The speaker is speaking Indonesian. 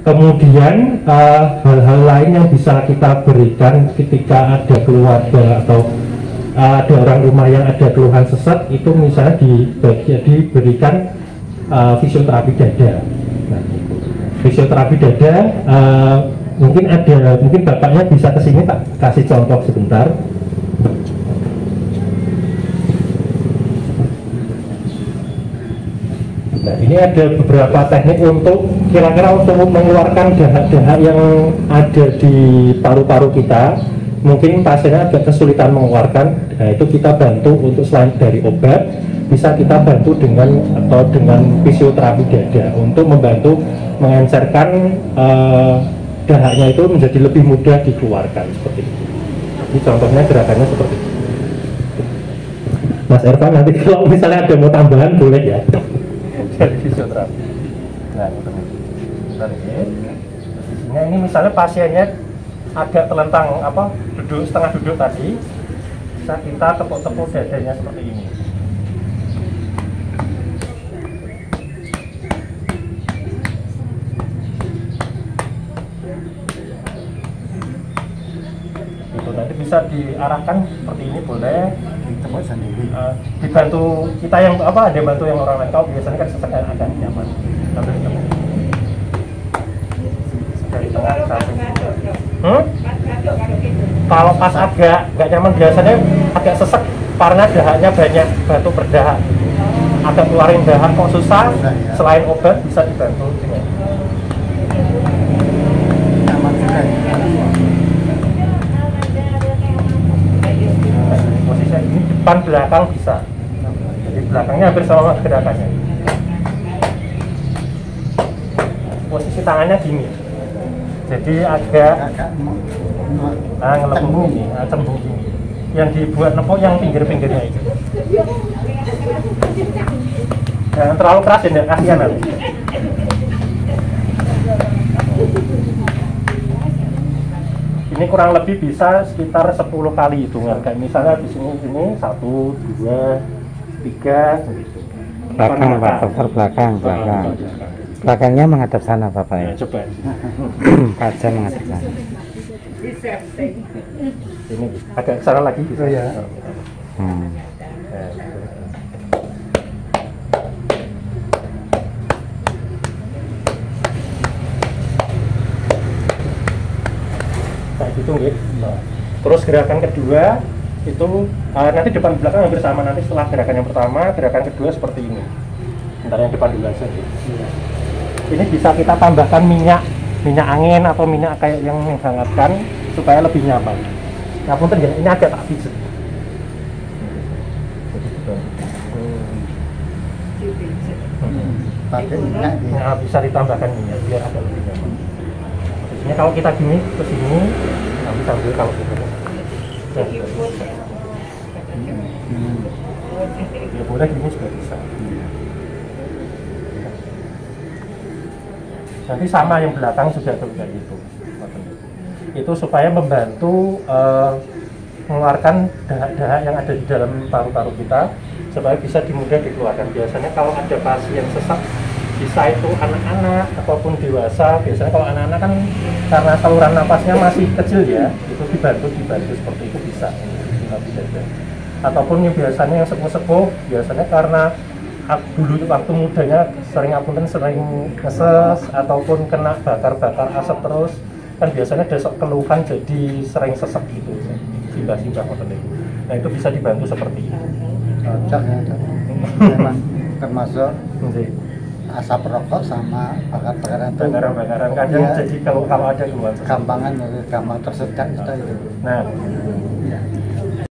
Kemudian hal-hal lain yang bisa kita berikan ketika ada keluarga atau ada orang rumah yang ada keluhan sesak, itu misalnya diberikan fisioterapi dada. Nah, fisioterapi dada mungkin bapaknya bisa kesini, tak kasih contoh sebentar. Nah, ini ada beberapa teknik untuk kira-kira untuk mengeluarkan dahak-dahak yang ada di paru-paru kita. Mungkin pasiennya agak kesulitan mengeluarkan. Nah, itu kita bantu untuk selain dari obat, bisa kita bantu dengan fisioterapi dada untuk membantu mengencerkan dahaknya itu menjadi lebih mudah dikeluarkan seperti itu. Ini contohnya gerakannya seperti itu. Mas Ervan, nanti kalau misalnya ada mau tambahan boleh ya. Dari fisioterapi. Nah, posisinya ini misalnya pasiennya agak telentang, duduk setengah duduk tadi, bisa kita tepuk-tepuk dadanya seperti ini. Itu nanti bisa diarahkan seperti ini, boleh ditepuk sendiri. Dibantu kita yang ada bantu yang orang lain, kalau biasanya kan sesekali agak nyaman. Dari tengah sampai kalau pas agak nggak nyaman biasanya agak sesek karena dahaknya banyak batu berdahak. Agak keluarin dahak kok susah, selain obat bisa dibantu dengan nyaman juga. Posisinya ini depan belakang bisa, jadi belakangnya hampir sama gerakannya. Posisi tangannya gini, jadi agak ngelembung gini, cembung gini. Yang dibuat nepok yang pinggir-pinggirnya itu. Jangan terlalu keras ya, kasihan nanti. Ini kurang lebih bisa sekitar 10 kali hitungan. Kayak misalnya di sini 1, 2, 3 gitu. Belakang Pak, dokter belakang. Belakangnya menghadap sana Bapak ya. Coba. Kaca menghadap sana. Ini agak kesana lagi bisa ya. Kayak gitu gitu. Terus gerakan kedua itu nanti depan belakang hampir sama, nanti setelah gerakan yang pertama, gerakan kedua seperti ini. Bentar, yang depan dulu aja. Ini bisa kita tambahkan minyak angin atau minyak kayak yang menghangatkan supaya lebih nyaman. Nah, punten ya, ini agak tak pijet. Pakai minyak ya. Nah, bisa ditambahkan minyak biar agak lebih nyaman. Ini kalau kita gini ke sini, nanti sambil kalau gitu. Ya boleh gini juga bisa. Nanti sama yang belakang juga kayak gitu. Itu supaya membantu mengeluarkan dahak-dahak yang ada di dalam paru-paru kita supaya bisa mudah dikeluarkan. Biasanya kalau ada pasien sesak, bisa itu anak-anak ataupun dewasa. Biasanya kalau anak-anak kan karena saluran napasnya masih kecil ya, itu dibantu seperti itu bisa. Ataupun yang biasanya yang sepuh-sepuh, biasanya karena dulu waktu mudanya sering ngeses ataupun kena bakar asap terus, kan biasanya desok keluhan jadi sering sesek gitu, simbah-simbah motor itu. Nah, itu bisa dibantu seperti itu. Cocok ya, memang termasuk asap rokok sama bakaran kadang ya, jadi kalau ada keluhan gampang tersedak itu. Nah,